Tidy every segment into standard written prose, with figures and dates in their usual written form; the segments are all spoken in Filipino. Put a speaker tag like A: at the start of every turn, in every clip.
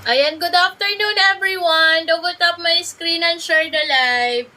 A: Ayan, good afternoon everyone. Double tap my screen and share the live.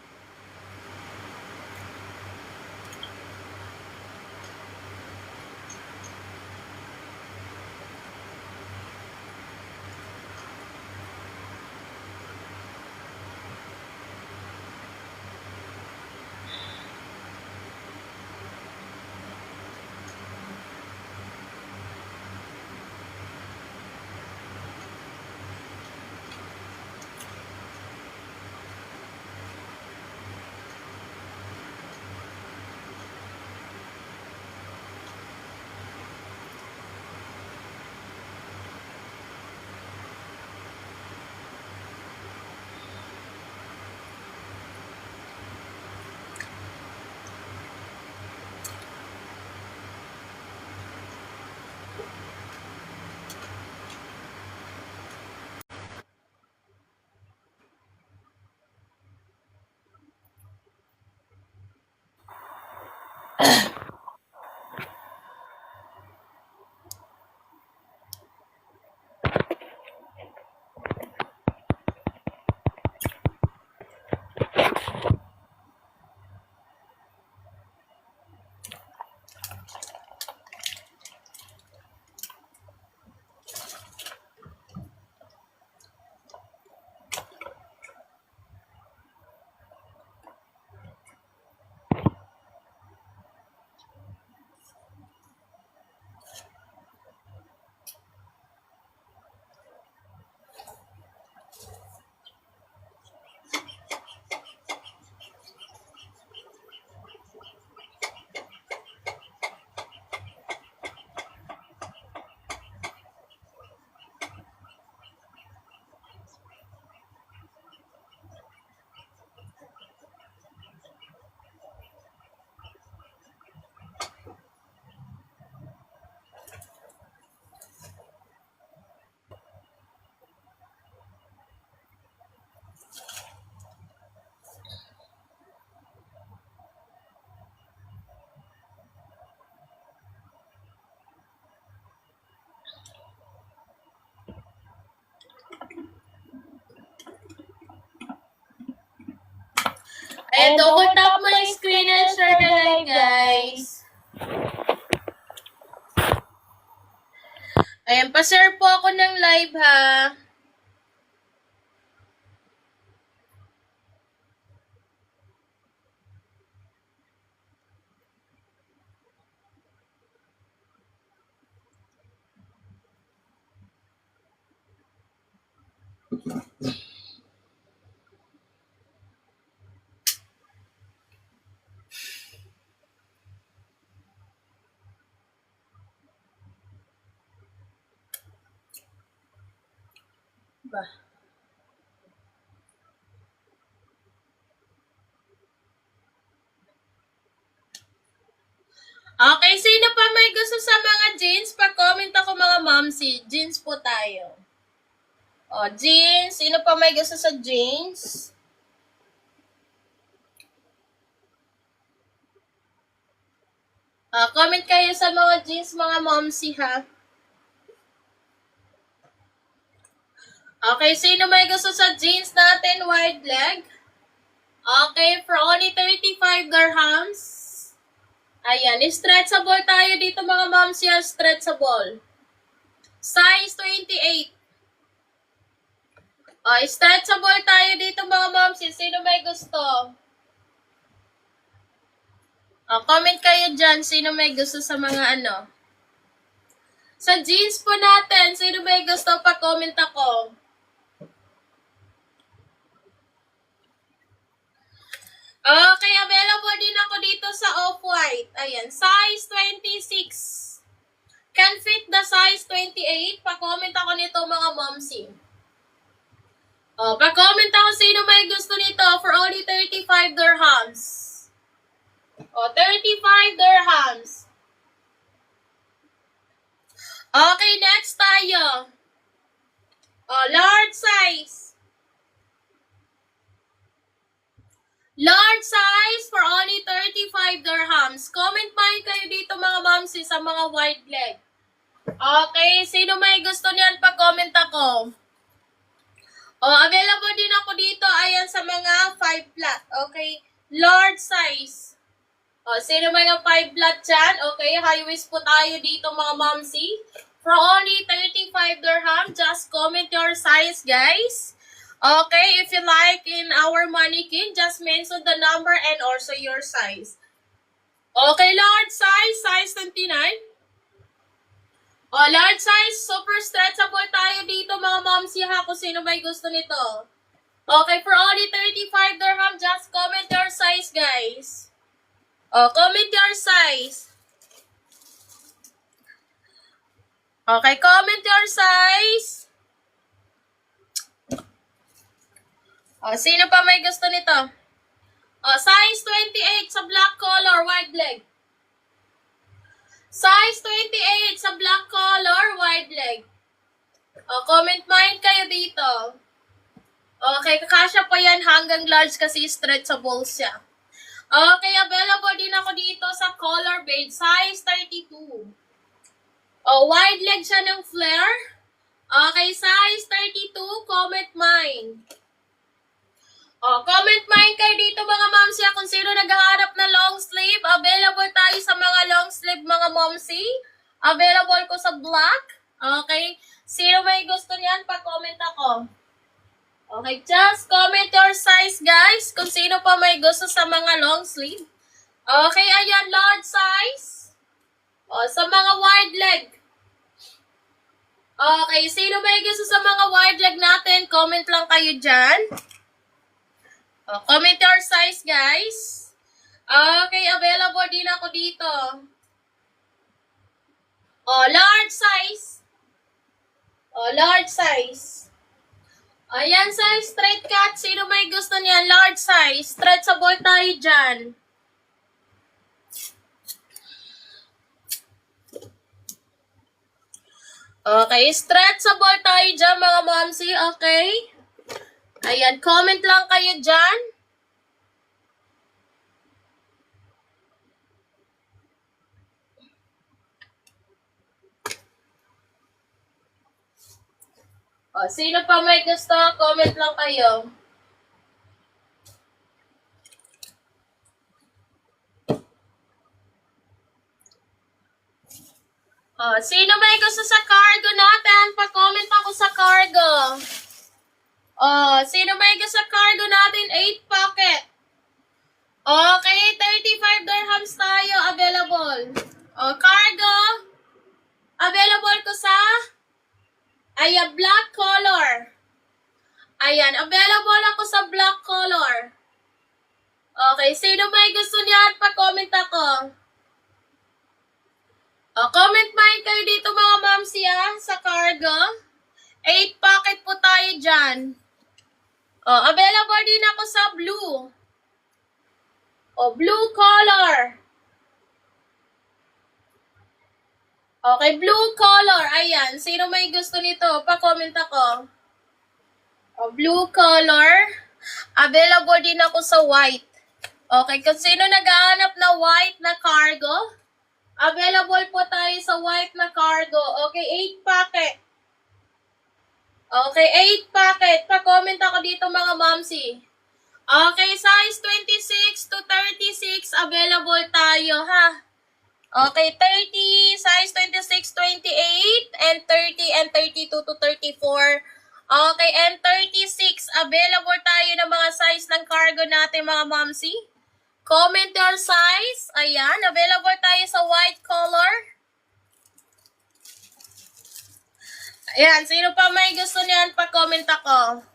A: Ayan, double tap my screen and share the live, guys. Ayan, pa-share po ako ng live, ha. Ba? Okay, sino pa may gusto sa mga jeans? Pa-comment ako mga momsi. Jeans po tayo. O, jeans. Sino pa may gusto sa jeans? Comment kayo sa mga jeans, mga momsi, ha? Okay, sino may gusto sa jeans natin, wide leg? Okay, for only 35 dirhams. Ayan, stretchable tayo dito mga moms yan, stretchable. Size 28. Stretchable tayo dito mga moms yan. Sino may gusto? Comment kayo dyan, sino may gusto sa mga ano. Sa jeans po natin, sino may gusto, pa-comment ako. Okay, available din ako dito sa Off-White. Ayan, size 26. Can fit the size 28. Pa-comment ako nito mga momsi. Pa-comment ako sino may gusto nito for only 35 dirhams. 35 dirhams. Okay, next tayo. Large size. Large size for only 35 dirhams. Comment pa kayo dito mga momsi sa mga wide leg. Okay, sino may gusto niyan, pa-comment ako. Available din ako dito. Ayan sa mga 5 flat. Okay? Large size. Sino mga 5 flat dyan? Okay, high waist po tayo dito mga momsy. For only 35 dirham, just comment your size, guys. Okay, if you like in our mannequin, just mention the number and also your size. Okay, large size, size 29. Large size, super stretchable tayo dito mga momsy ha, kung sino may gusto nito. Okay, for only 35 dirham, just comment your size, guys. Comment your size. Okay, comment your size. Sino pa may gusto nito? Size 28 sa black color, wide leg. Size 28 sa black color, wide leg. Comment mine kayo dito. Okay, kakasya pa yan hanggang large kasi stretchable siya. Okay, available din ako dito sa color beige, size 32. Wide leg siya ng flare. Okay, size 32, comment mine. Comment mine kayo dito mga momsy kung sino naghahanap na long sleeve. Available tayo sa mga long sleeve mga momsy. Available ko sa black. Okay, sino may gusto niyan, pa-comment ako. Okay, just comment your size, guys. Kung sino pa may gusto sa mga long sleeve. Okay, ayan, large size. Sa mga wide leg. Okay, sino may gusto sa mga wide leg natin? Comment lang kayo dyan. Comment your size, guys. Okay, available din ako dito. Large size. Large size. Ayan, size straight cut. Sino may gusto niyan? Large size. Stretchable tayo dyan. Okay, stretchable tayo dyan mga momsy. Okay? Ayan, comment lang kayo dyan. Sino pa may gusto? Comment lang kayo. Sino may gusto sa cargo natin? Pa-comment ako sa cargo. Sino may gusto sa cargo natin? 8 pocket. Okay, 35 dirhams tayo available. Cargo. Available ko sa black color. Ayan, available ako sa black color. Okay, sino may gusto niyan? Pa-comment ako. Comment mine kayo dito mga momsy sa cargo. 8 pocket po tayo dyan. Available din ako sa blue. Blue color. Okay, blue color. Ayan, sino may gusto nito? Pa-comment ako. Blue color. Available din ako sa white. Okay, kung sino naghahanap na white na cargo, available po tayo sa white na cargo. Okay, 8 packet. Okay, 8 packet. Pa-comment ako dito mga momsy. Okay, size 26 to 36 available tayo ha. Okay, 30, size 26, 28, and 30, and 32 to 34. Okay, and 36. Available tayo ng mga size ng cargo natin mga momsy. Comment your size. Ayan, available tayo sa white color. Ayan, sino pa may gusto niyan? Pa-comment ako.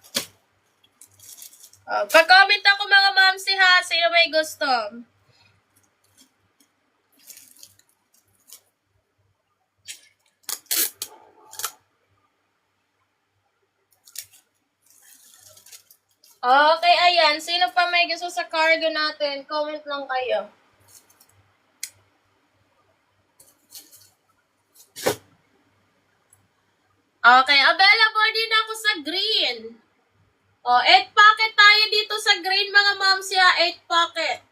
A: Pa-comment ako mga momsy ha. Sino may gusto? Okay, ayan. Sino pa may gusto sa cargo natin? Comment lang kayo. Okay, available din ako sa green. 8 packet tayo dito sa green mga momsy, 8 packet.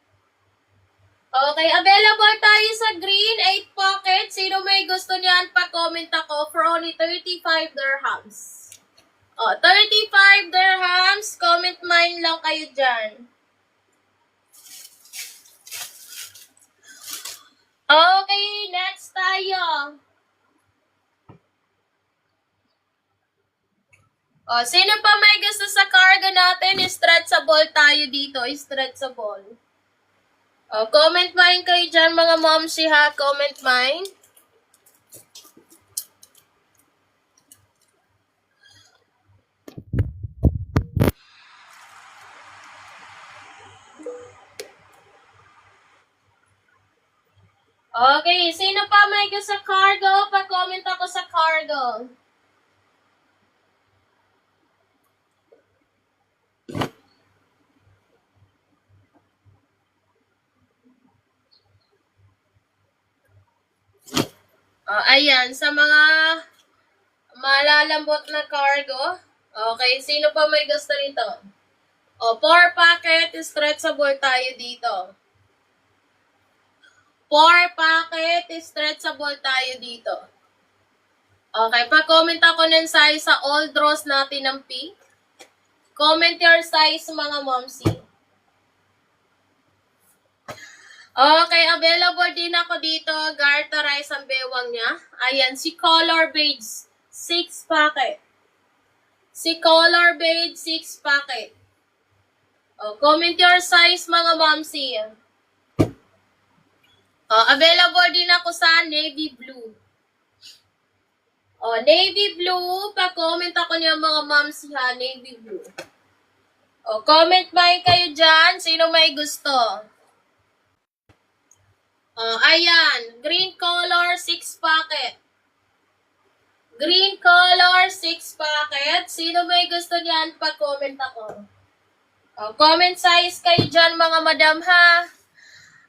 A: Okay, available tayo sa green, 8 packet. Sino may gusto niyan? Pa-comment ako for only 35 dirhams. Oh, 35 dirhams. Comment mine lang kayo dyan. Okay, next tayo. Oh, sino pa may gusto sa cargo natin? Stretchable tayo dito. Stretchable. Oh, comment mine kayo dyan mga momsi ha. Comment mine. Okay, sino pa may gusto sa cargo? Pa-comment ako sa cargo. Ayan, sa mga malalambot na cargo. Okay, sino pa may gusto nito? 4 packet, stretchable tayo dito. 4 packet, stretchable tayo dito. Okay, pa-comment ako ng size sa all draws natin ng pink. Comment your size mga momsi. Okay, available din ako dito. Garterize ang bewang niya. Ayan, si Color Beige, 6 packet. Si Color Beige, 6 packet. Comment your size mga momsi. Available din ako sa navy blue. Navy blue. Pa-comment ako niya mga momsi ha. Navy blue. Comment ba kayo dyan? Sino may gusto? Ayan. Green color, 6 packet. Green color, 6 packet. Sino may gusto niyan? Pa-comment ako. Comment size kayo dyan mga madam ha.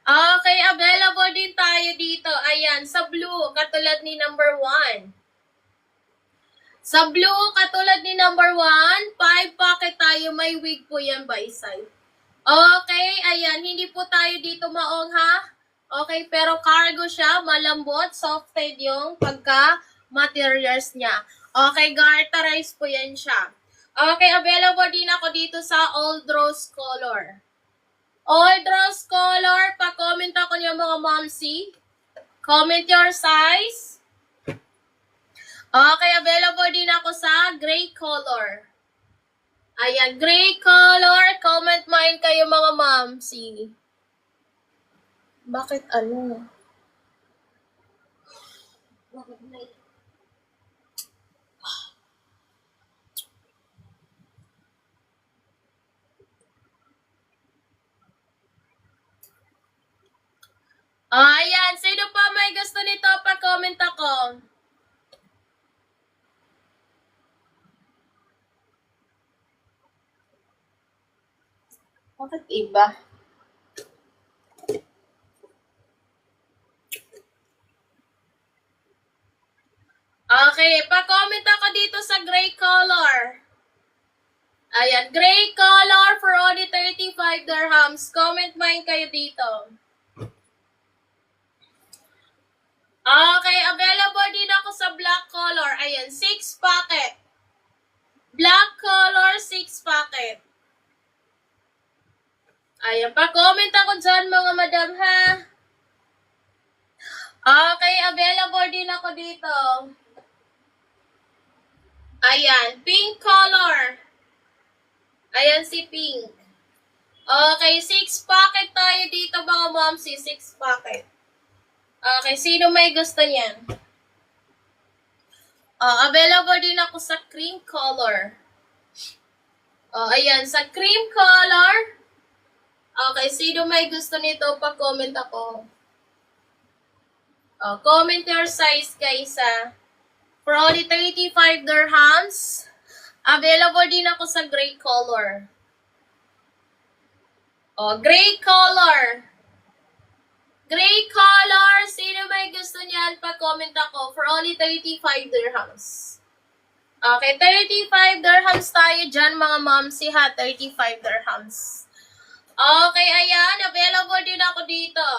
A: Okay, available din tayo dito. Ayan, sa blue, katulad ni number 1. Sa blue, katulad ni number 1, 5 packet tayo. May wig po yan by side. Okay, ayan, hindi po tayo dito maong ha. Okay, pero cargo siya, malambot, softed yung pagka-materials niya. Okay, garterize po yan siya. Okay, available din ako dito sa Old Rose color. Old Rose color, pa-comment ako niyo mga momsi. Comment your size. Okay, available din ako sa gray color. Ayan, gray color. Comment mine kayo mga momsi. Bakit ano? Bakit may... Ayan, sino pa may gusto nito? Pa-comment ako. Bakit iba? Okay, pa-comment ako dito sa gray color. Ayan, gray color for only 35 dirhams. Comment mine kayo dito. Okay, available din ako sa black color. Ayan, 6 packet. Black color, 6 packet. Ayan, pa-comment ako dyan mga madam ha. Okay, available din ako dito. Ayan, pink color. Ayan si pink. Okay, 6 packet tayo dito mga momsi. 6 packet. Okay, sino may gusto niyan? Available din ako sa cream color. Ayan, sa cream color. Okay, sino may gusto nito? Pa-comment ako. Comment your size guys ha. For only 35 dirhams. Available din ako sa gray color. Gray color. Gray color. Sino may gusto niyan? Pa-comment ako. For only 35 dirhams. Okay, 35 dirhams tayo dyan mga momsi ha. 35 dirhams. Okay, ayan. Available din ako dito.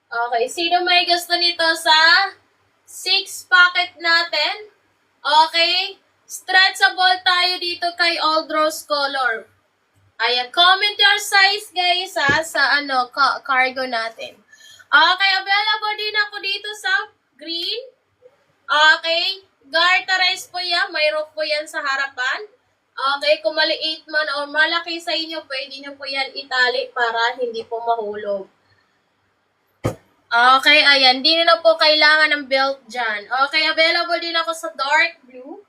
A: Okay, sino may gusto nito sa 6 packet natin? Okay, Stretchable tayo dito kay Old Rose Color. Ayan, comment your size guys ha, sa cargo natin. Okay, available din ako dito sa green. Okay, garterized po yan, may rope po yan sa harapan. Okay, kung maliit man o malaki sa inyo, pwede nyo po yan itali para hindi po mahulog. Okay, ayan, di na po kailangan ng belt dyan. Okay, available din ako sa dark blue.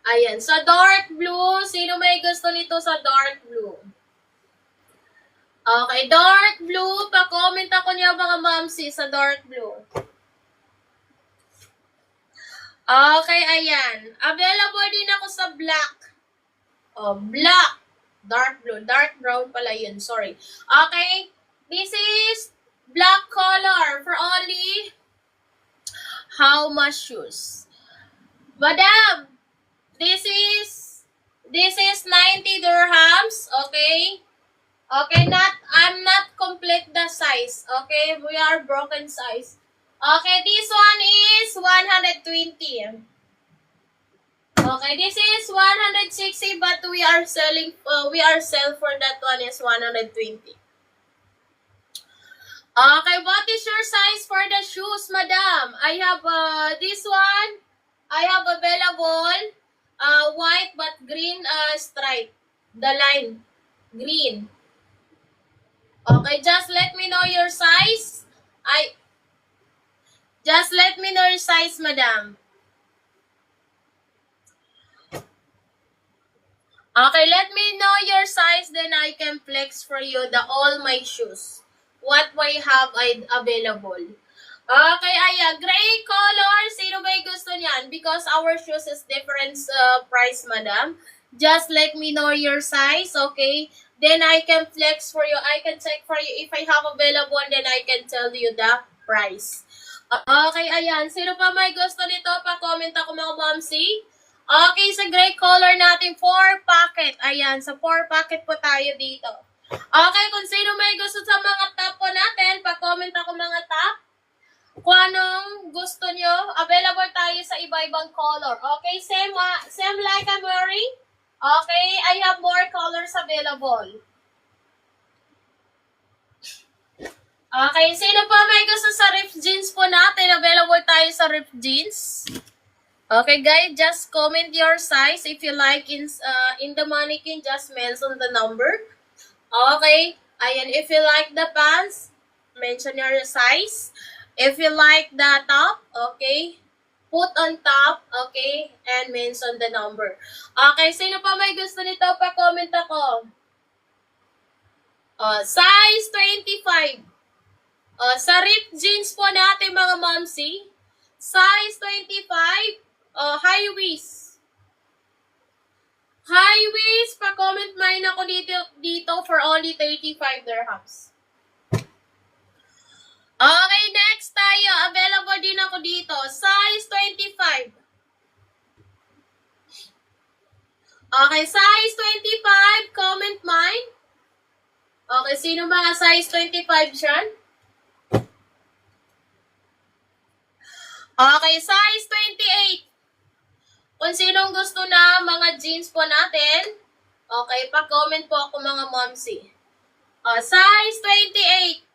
A: Ayan, sa dark blue, sino may gusto nito sa dark blue? Okay, dark blue, pa-comment ako niya mga mamsi sa dark blue. Okay, ayan. Available din ako sa black. Oh, black. Dark blue. Dark brown pala yun. Sorry. Okay. This is black color for only how much shoes? Madam, this is 90 dirhams. Okay. Okay, I'm not complete the size. Okay, we are broken size. Okay, this one is 120. Okay, this is 160, but we are selling for that one is 120. Okay, what is your size for the shoes, madam? I have this one. I have available white but green stripe. The line green. Okay, just let me know your size. Just let me know your size, madam. Okay, let me know your size, then I can flex for you all my shoes. What we have available. Okay, ayan, gray color. Sino ba gusto niyan? Because our shoes is different price, madam. Just let me know your size, okay? Then I can flex for you. I can check for you if I have available, then I can tell you the price. Okay, ayan. Sino pa may gusto nito? Pa-comment ako mga mamsi. Okay, sa gray color natin, 4 packet. Ayan, sa 4 packet po tayo dito. Okay, kung sino may gusto sa mga top po natin, pa-comment ako mga top. Kung anong gusto nyo, available tayo sa iba-ibang color. Okay, same like I'm wearing. Okay, I have more colors available. Okay, sino pa may gusto sa ripped jeans po natin? Available tayo sa ripped jeans. Okay, guys, just comment your size. If you like in the mannequin, just mention the number. Okay, ayan, if you like the pants, mention your size. If you like the top, okay, put on top, okay, and mention the number. Okay, sino pa may gusto nito? Pa-comment ako. Size 25. Sa ripped jeans po natin mga mamsi, size 25, high waist. High waist, pa-comment mine ako dito for only 35 dirhams. Okay, next tayo. Available din ako dito. Size 25. Okay, size 25, comment mine. Okay, sino mga size 25 dyan? Okay, size 28. Kung sinong gusto na mga jeans po natin, okay, pa-comment po ako mga momsi. Size 28.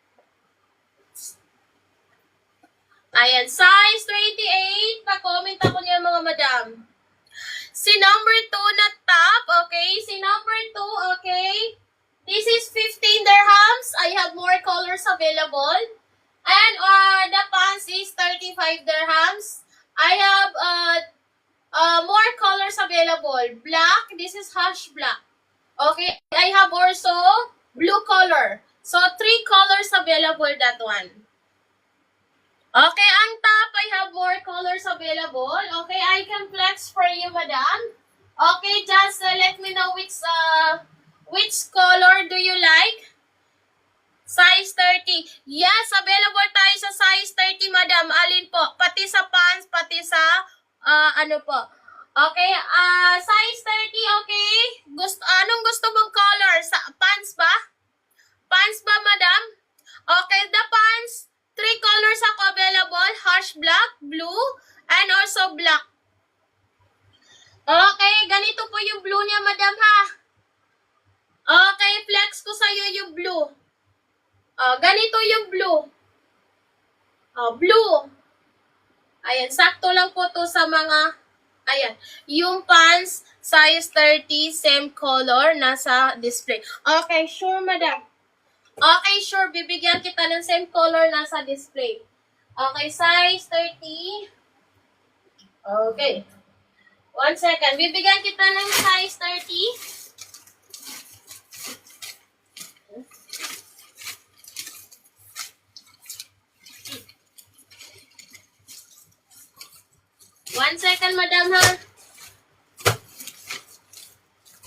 A: Ayan, size 28. Pa-comment ako niya mga madam. Si number 2 na top, okay? Si number 2, okay? This is 15 dirhams. I have more colors available. And the pants is 35 dirhams. I have more colors available. Black, this is hash black. Okay, I have also blue color. So, 3 colors available that one. Okay, ang top, I have more colors available. Okay, I can flex for you, madam. Okay, just let me know which color do you like. Size 30. Yes, available tayo sa size 30, madam. Alin po? Pati sa pants, pati sa, ano po. Okay, size 30, okay? Anong gusto mong color? Pants ba? Pants ba, madam? Okay, the pants, 3 colors ako available. Harsh black, blue, and also black. Okay, ganito po yung blue niya, madam, ha? Okay, flex ko sa'yo yung blue. Ganito yung blue. Blue. Ayan, sakto lang po to sa mga, ayan, yung pants, size 30, same color, nasa display. Okay, sure, madam. Okay, sure, bibigyan kita ng same color, nasa display. Okay, size 30. Okay. 1 second. Bibigyan kita ng size 30. One second, madam, ha?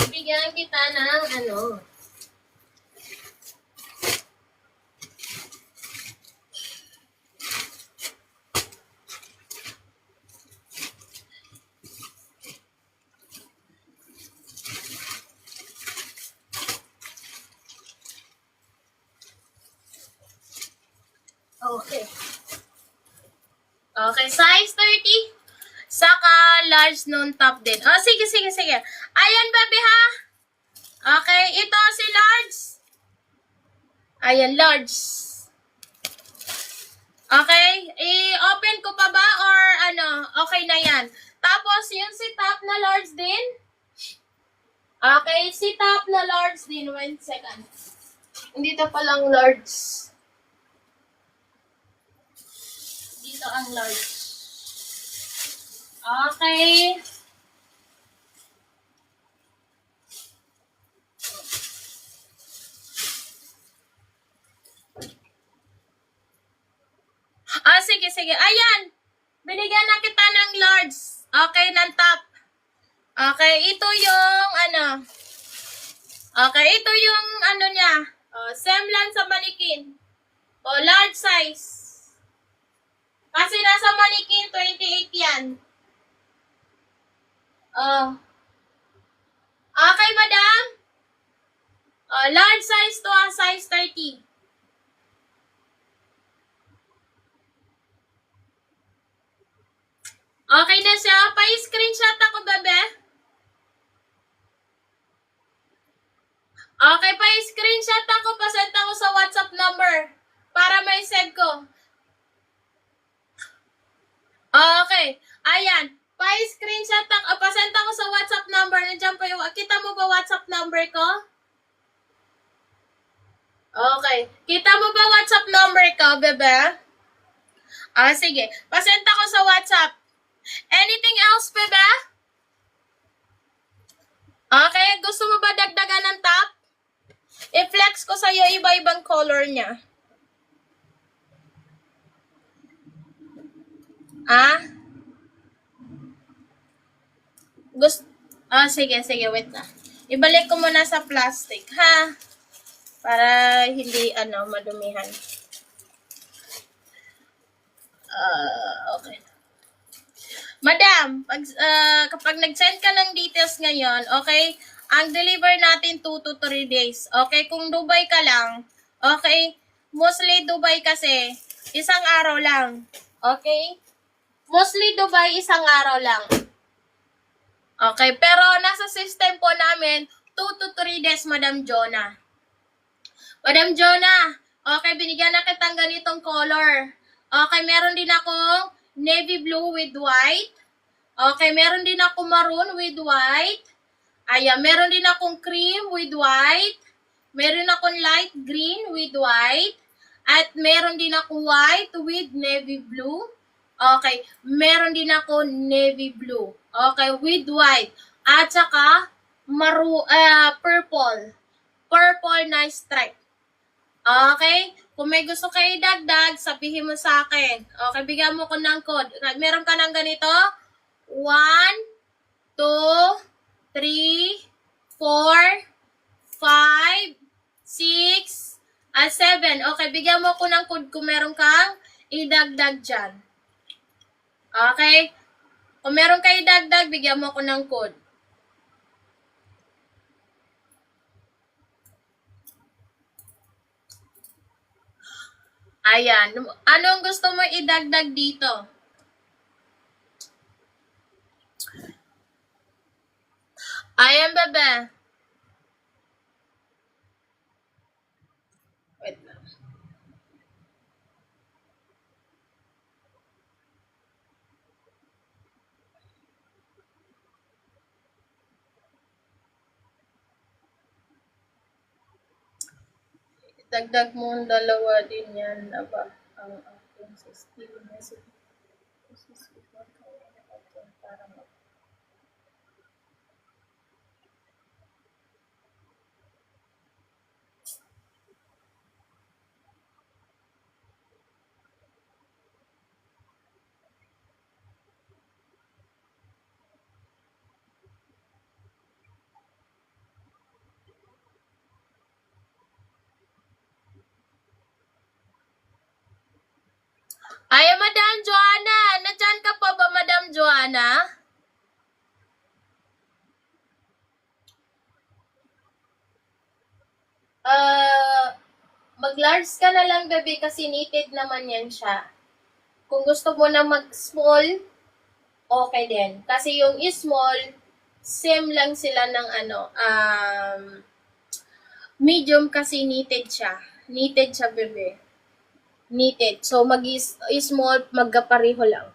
A: Bibigyan kita ng ano. Okay. Okay, size 30. Saka large nun top din. Sige, sige, sige. Ayan, baby, ha? Okay, ito si large. Ayan, large. Okay, i-open ko pa ba or ano? Okay na yan. Tapos, yung si top na large din. Okay, si top na large din. 1 second. Dito pa lang large. Dito ang large. Okay. Sige, sige. Ayan. Binigyan na kita ng large. Okay, ng top. Okay, ito yung ano. Okay, ito yung ano niya. Same lang sa manikin. Large size. Kasi nasa manikin, 28 yan. Okay, madam. Large size to, size 30. Okay na siya. Pa-screenshot ako, bebe. Okay, pa-screenshot ako. Pasend ako sa WhatsApp number. Para may send ko. Okay. Ayan. Pa-screenshot ako. Pasend ako sa WhatsApp number. Nandiyan pa yung... Kita mo ba WhatsApp number ko? Okay. Kita mo ba WhatsApp number ko, bebe? Sige. Pasend ako sa WhatsApp. Anything else, bebe? Okay. Gusto mo ba dagdagan ng top? I-flex ko sa'yo iba-ibang color niya. Sige, sige, wait na. Ibalik ko muna sa plastic, ha? Para hindi, madumihan. Okay. Madam, kapag nag-send ka ng details ngayon, okay, ang deliver natin 2 to 3 days. Okay, kung Dubai ka lang, okay, mostly Dubai kasi, isang araw lang. Okay? Mostly Dubai, isang araw lang. Okay, pero nasa system po namin, 2 to 3 days, Madam Jonah. Madam Jonah, okay, binigyan na kitang ganitong color. Okay, meron din akong navy blue with white. Okay, meron din akong maroon with white. Ayan, meron din akong cream with white. Meron akong light green with white. At meron din akong white with navy blue. Okay, meron din ako navy blue. Okay, with white. At saka, purple. Purple na stripe. Okay? Kung may gusto kayo idagdag, sabihin mo sa akin. Okay, bigyan mo ko ng code. Meron ka ng ganito? 1, 2, 3, 4, 5, 6, 7. Okay, bigyan mo ko ng code kung meron kang idagdag dyan. Okay? Kung meron kayo idagdag, bigyan mo ko ng code. Ayan. Anong gusto mo idagdag dito? Ayan, bebe. Wait lang. Dagdag mo ang dalawa din yan na ba? Ang aking system message. Para ay, Madam Joanna! Nandyan ka pa ba, Madam Joanna? Mag-large ka na lang, bebe, kasi needed naman yan siya. Kung gusto mo na mag-small, okay din. Kasi yung small, same lang sila ng medium kasi knitted siya. Knitted siya, bebe. Knitted. So, mag-small, magkapareho lang.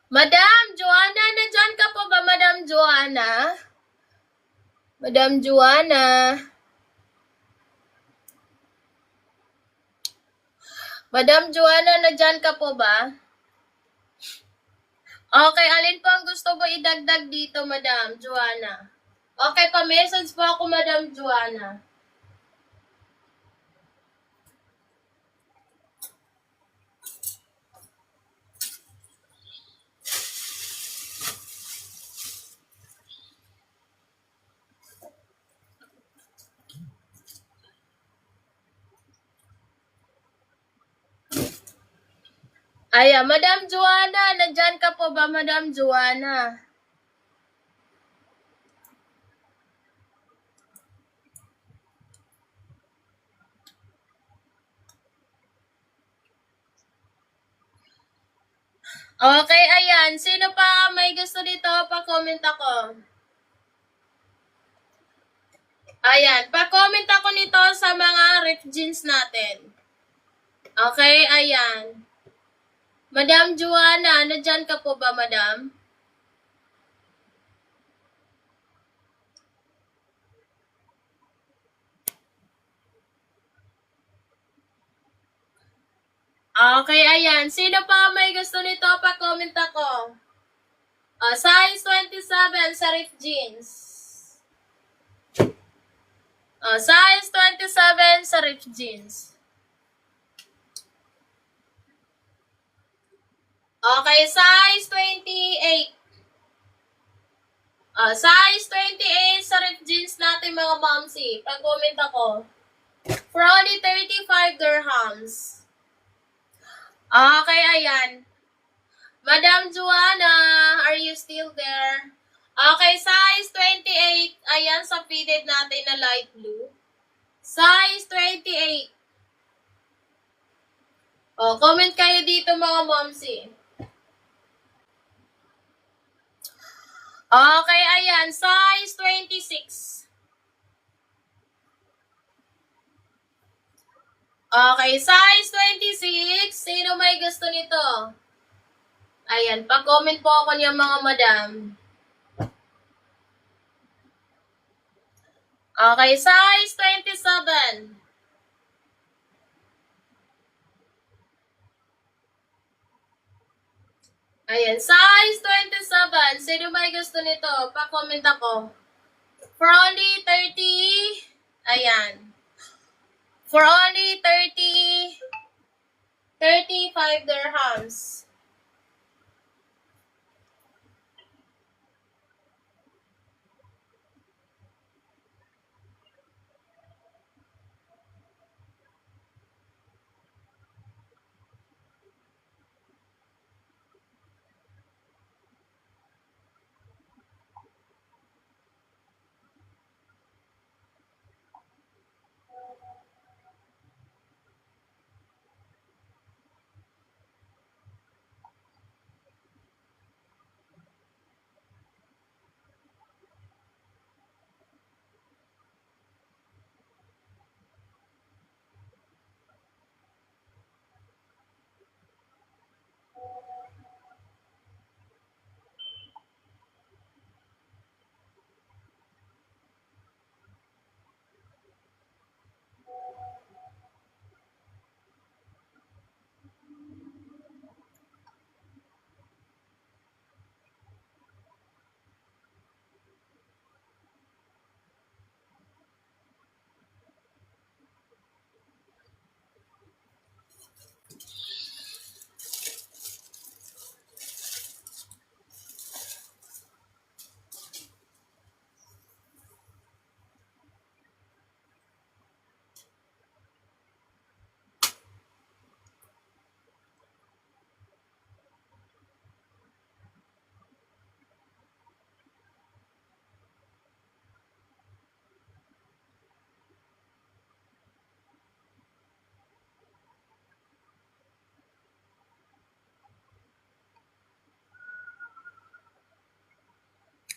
A: Madam Joanna, nandyan ka po ba, Madam Joanna? Madam Joanna. Madam Joanna, nandyan ka po ba? Okay, alin po ang gusto mo idagdag dito, Madam Joanna? Okay, pa-message po ako, Madam Joanna. Ayan, Madam Joanna, nandyan ka po ba, Madam Joanna? Okay, ayan. Sino pa may gusto dito? Pa-comment ako. Ayan, pa-comment ako nito sa mga ref jeans natin. Okay, ayan. Madam Joanna, nandyan ka po ba, Madam? Okay, ayan. Sino pa may gusto nito? Pa-comment ako. Size 27 sa ref jeans. Size 27 sa ref jeans. Okay, size 28. Size 28 sa ref jeans natin, mga momsy. Pag-comment ako. For only 35 dirhams. Okay, ayan. Madam Joanna, are you still there? Okay, size 28. Ayan, sa fitted natin na light blue. Size 28. Comment kayo dito, mga momsy. Okay, ayan. Size 26. Okay, size 26. Sino may gusto nito? Ayan, pa-comment po ako niya, mga madam. Okay, size 27. Ayan, size 27. Sino may gusto nito? Pa-comment ako. For only 30, ayan. For only 35 dirhams.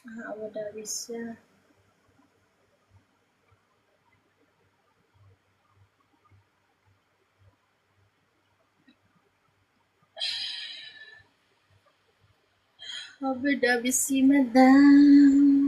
A: Abu Dhabi siya. Abu Dhabi si Madam.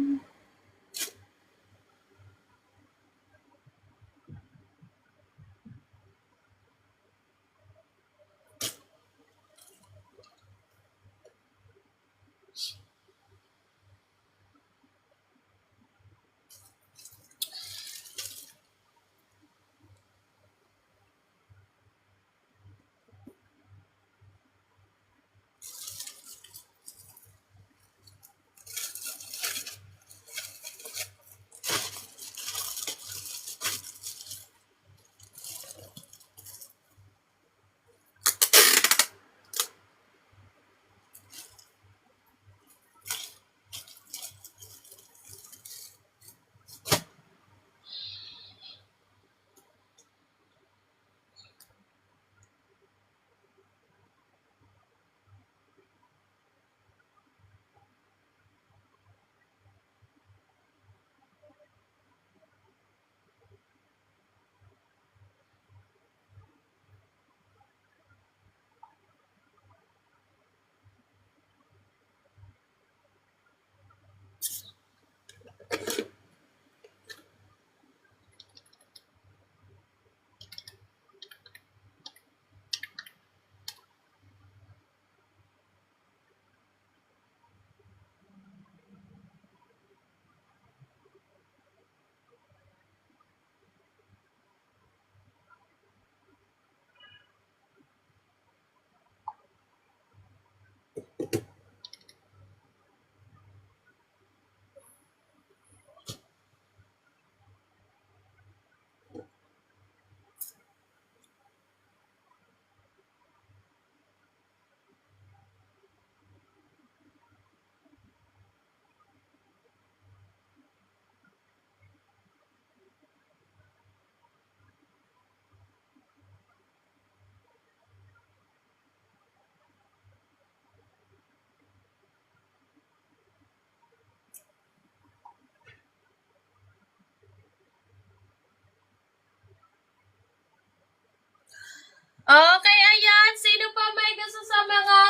A: Okay, ayan. Sino pa may gusto sa mga...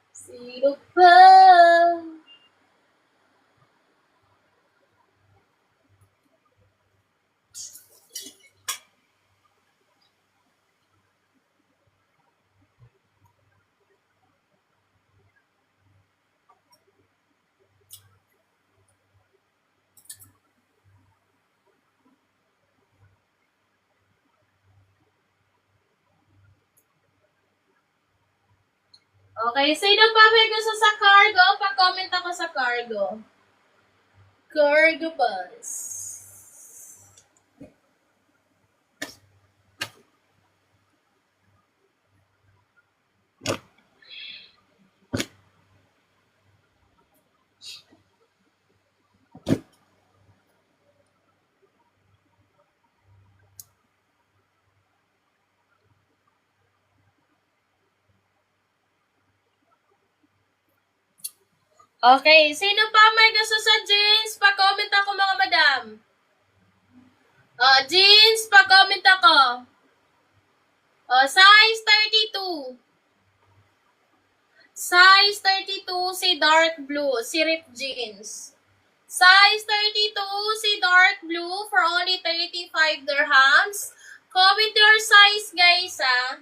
A: Sino pa? Okay, sino pa may gusto sa cargo? Pa-comment ako sa cargo. Cargo bus. Okay, sino pa may gusto sa jeans? Pa-comment ako mga madam. Jeans, pa-comment ako. Size 32. Size 32 si dark blue, si ripped jeans. Size 32 si dark blue for only 35 dirhams. Comment your size, guys, ah.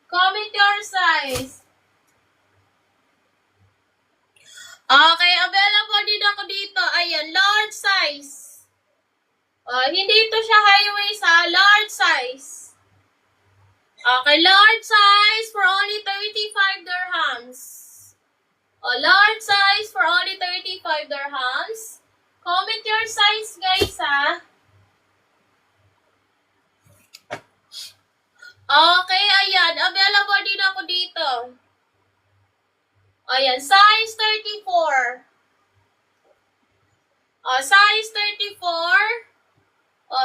A: Comment your size. Okay, available din ako dito. Ayan, large size. Hindi ito siya high waist, ha. Large size. Okay, large size for only 35 dirhams. Large size for only 35 dirhams. Comment your size, guys, ha. Okay, ayan. Available din ako dito. Ayan, size 34. Size 34.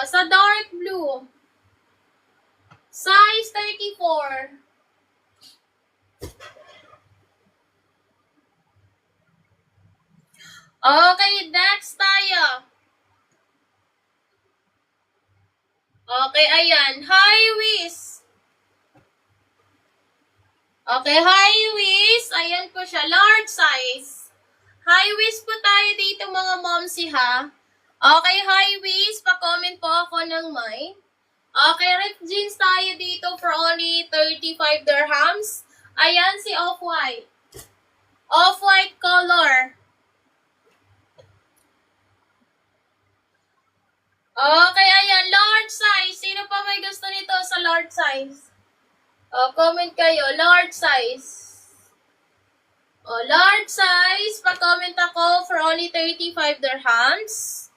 A: Sa dark blue. Size 34. Okay, next tayo. Okay, ayan. High waist. Okay, high waist. Ayan po siya. Large size. High waist po tayo dito mga momsi ha. Okay, high waist. Pa-comment po ako ng may. Okay, ripped jeans tayo dito for only 35 dirhams. Ayan si Off-White. Off-White color. Okay, ayan. Large size. Sino pa may gusto nito sa large size? Comment kayo. Large size. Large size. Pa-comment ako for only 35 dirhams.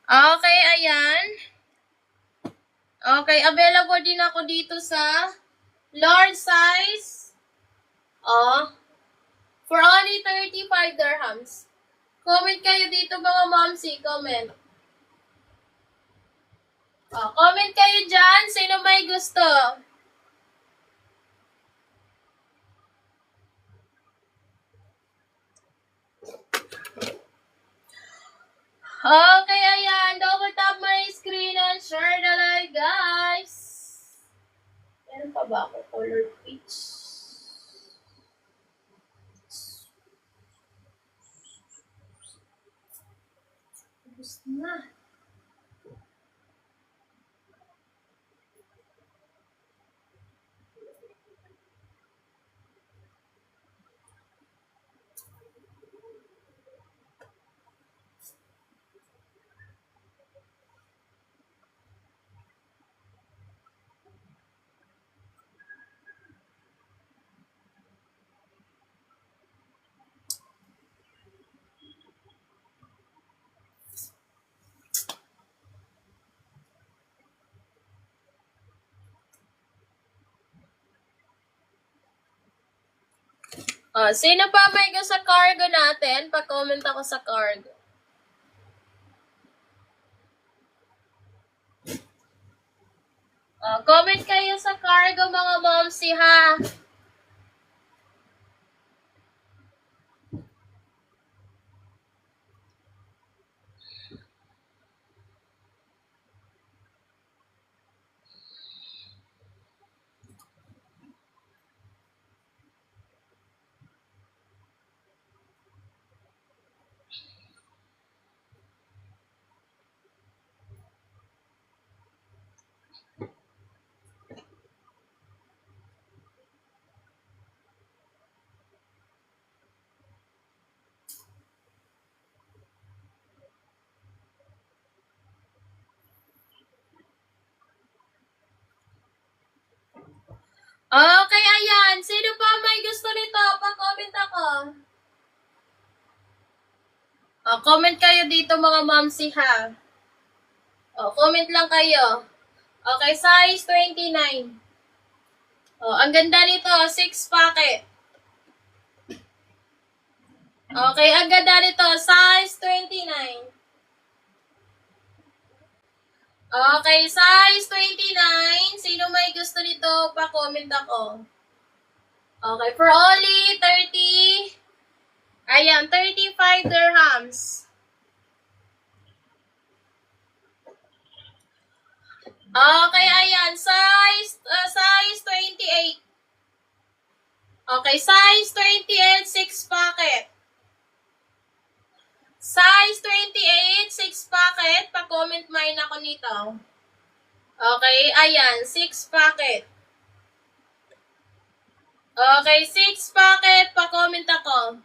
A: Okay, ayan. Okay, available din ako dito sa large size. For only 35 dirhams. Comment kayo dito mga momsi. Comment. Comment kayo dyan. Sino may gusto? Okay, ayan. Double tap my screen and share the live, guys. Meron pa ba ako? Color peach. Gusto na. Sino pa may gusto sa cargo natin? Pa-comment ako sa cargo. Comment kayo sa cargo mga momsi ha. Okay, ayan. Sino pa may gusto nito? Pa-comment ako. Comment kayo dito mga momsi ha. Comment lang kayo. Okay, size 29. Ang ganda nito, 6 packet. Okay, ang ganda nito, size 29. Okay, size 29. Sino may gusto nito, pa-comment ako. Okay, for only 30. Ayan, 35 dirhams. Okay, ayan, size 28. Okay, size 28, 6 packet. Size 28, 6 packet. Pa-comment mine ako nito. Okay, ayan, 6 packet. Okay, 6 packet. Pa-comment ako.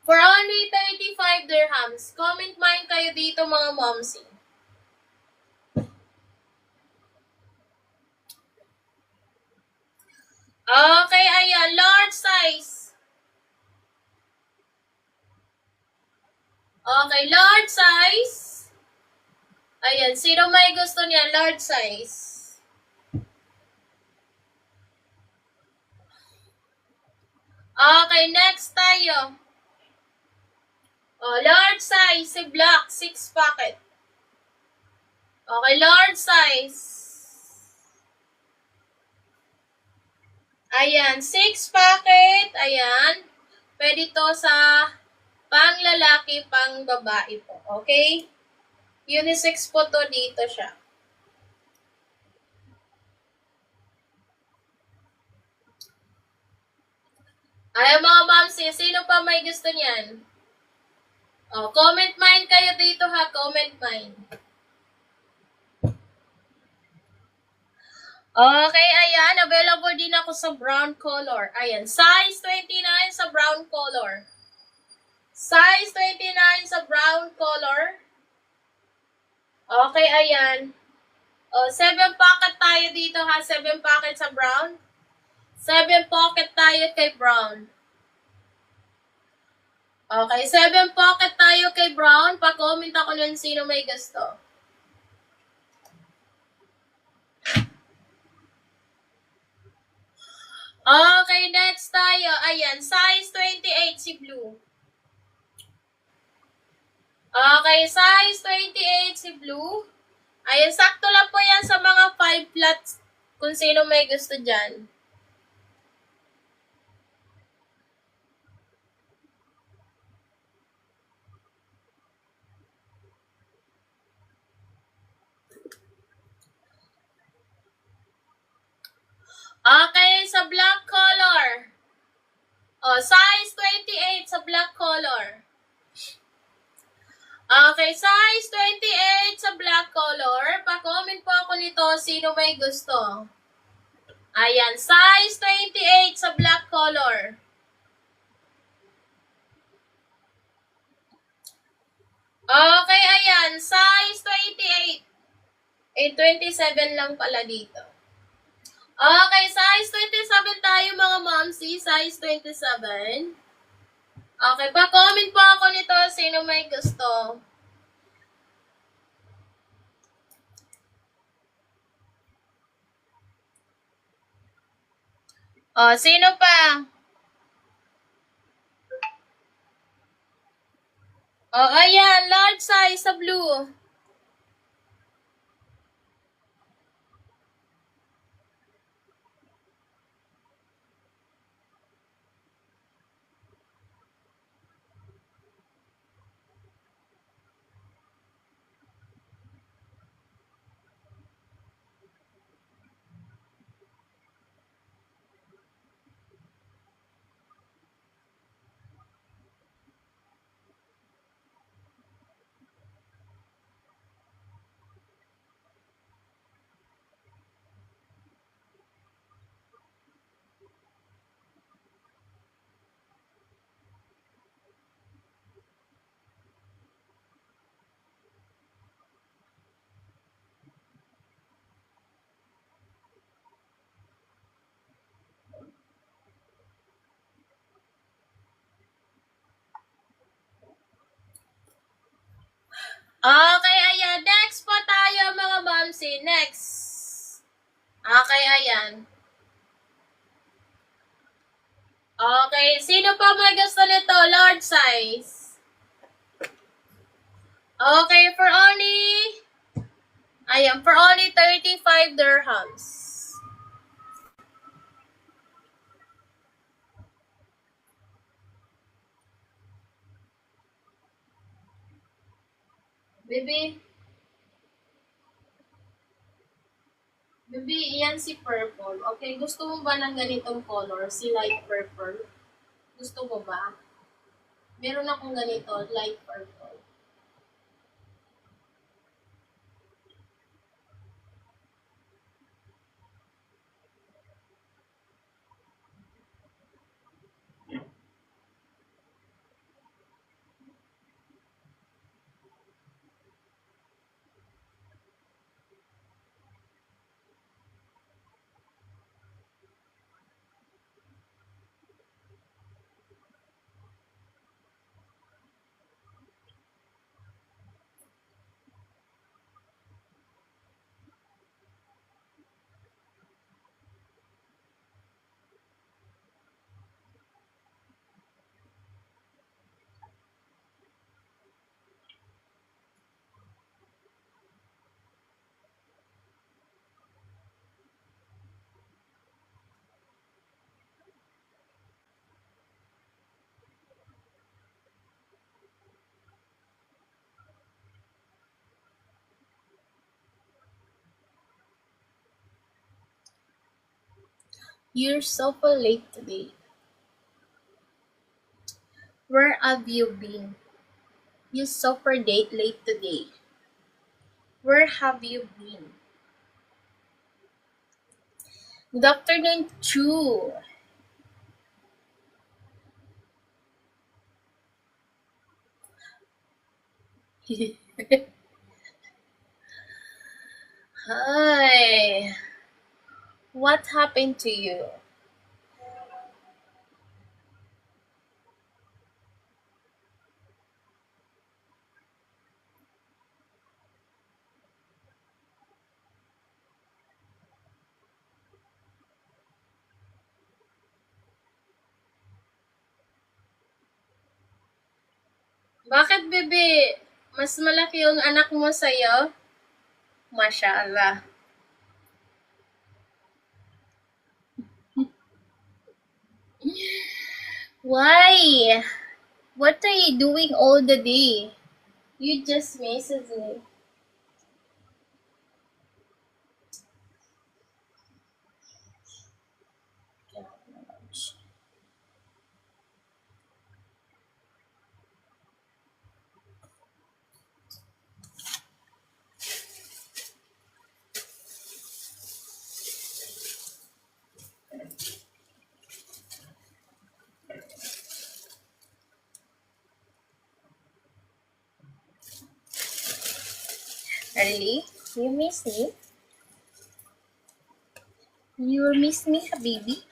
A: For only 35 dirhams. Comment mine kayo dito mga momsi. Okay, ayan, large size. Okay, large size. Ayan, sino may gusto niya? Large size. Okay, next tayo. Large size, si black, 6 packet. Okay, large size. Ayan, 6 packet. Ayan. Pwede to sa Pang lalaki, pang babae po. Okay? Unisex po to, dito siya. Ay, mga mamsi, sino pa may gusto niyan? Oh, comment mine kayo dito ha, comment mine. Okay, ayan, available din ako sa brown color. Ayan, size 29 sa brown color. Size 29 sa brown color. Okay, ayan. Oh, 7 pocket tayo dito ha, 7 pocket sa brown. 7 pocket tayo kay brown. Okay, 7 pocket tayo kay brown. Pa-comment ako nun sino may gusto. Okay, next tayo. Ayan, size 28 si blue. Okay, size 28 si blue. Ayan, sakto lang po yan sa mga 5 flats kung sino may gusto dyan. Okay, sa black color. Oh, size 28 sa black color. Okay, size 28 sa black color. Pa-comment po ako nito sino may gusto. Ayan, size 28 sa black color. Okay, ayan, size 28. 27 lang pala dito. Okay, size 27 tayo mga momsi, size 27. Okay, pa-comment po ako nito sino may gusto. Oh, sino pa? Oh, ayan, large size sa blue. Okay, ayan. Next po tayo mga momsi. Next. Okay, ayan. Okay, sino pa may gusto nito? Large size. Okay, for only 35 dirhams. Baby, iyan si purple. Okay, gusto mo ba ng ganitong color? Si light purple? Gusto mo ba? Meron akong ganito, light purple. You're so late today. Where have you been? You super date late today. Where have you been? Good afternoon, Chu. Hi. What happened to you? Bakit, bebe? Mas malaki yung anak mo sa'yo? Masya Allah. Why? What are you doing all the day? You just messaged me. Really? You miss me? You miss me, baby?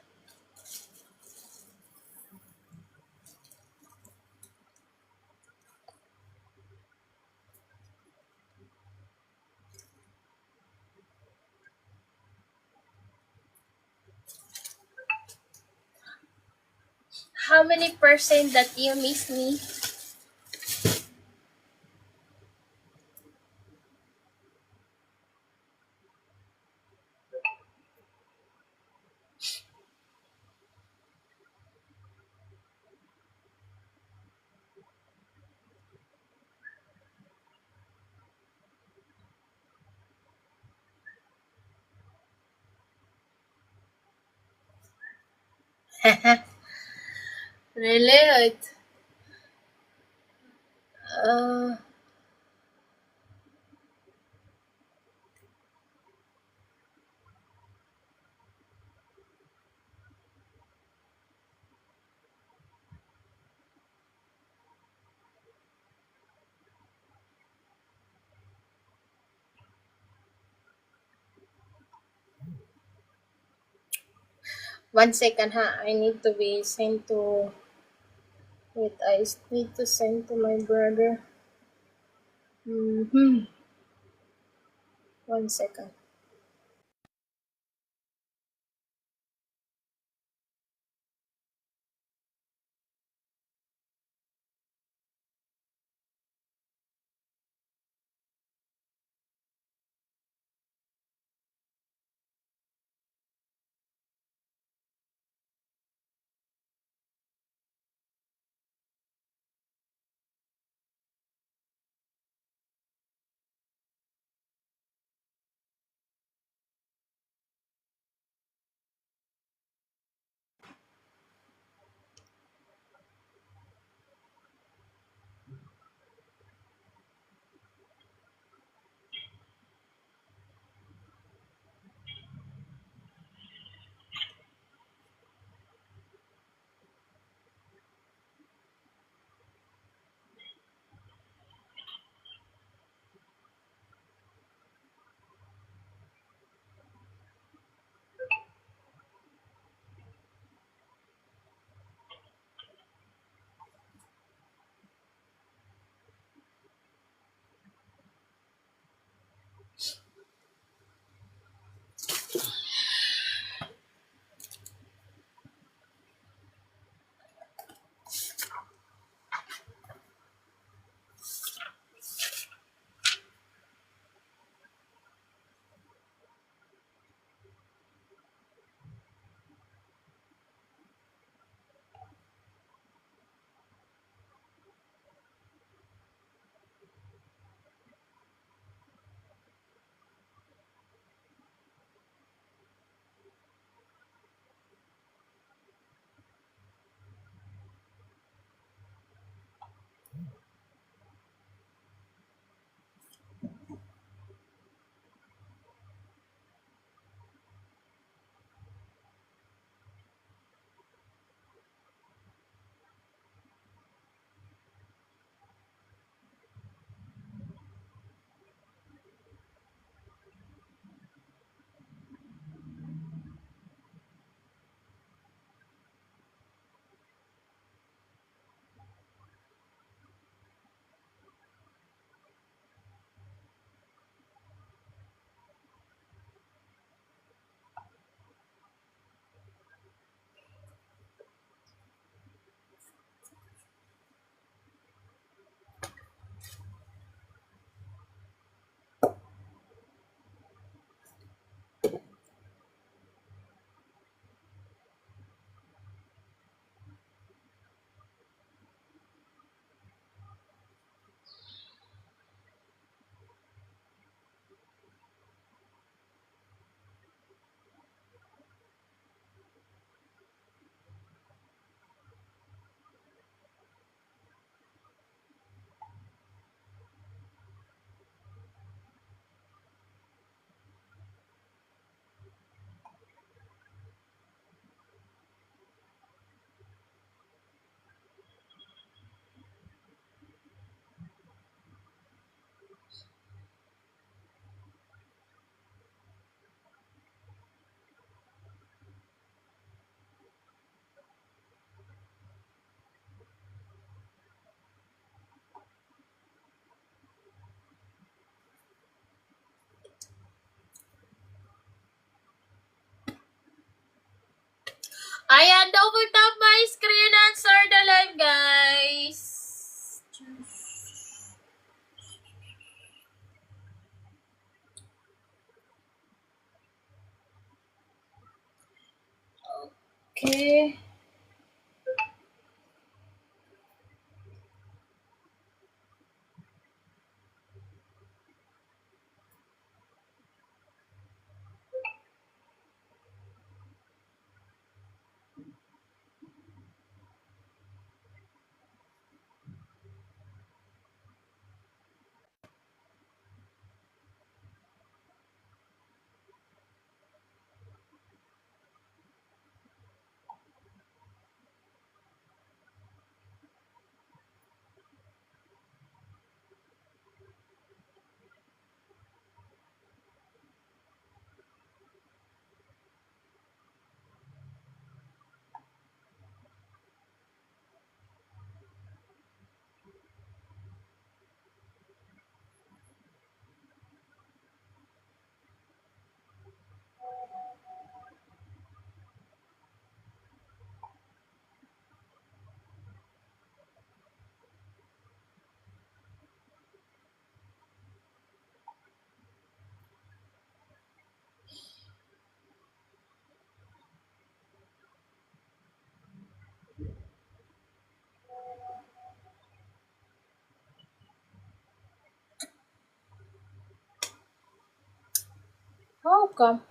A: How many percent that you miss me? Really? Uh, 1 second, ha? I need to be sent to. Wait, I need to send to my brother. 1 second. Okay. How come?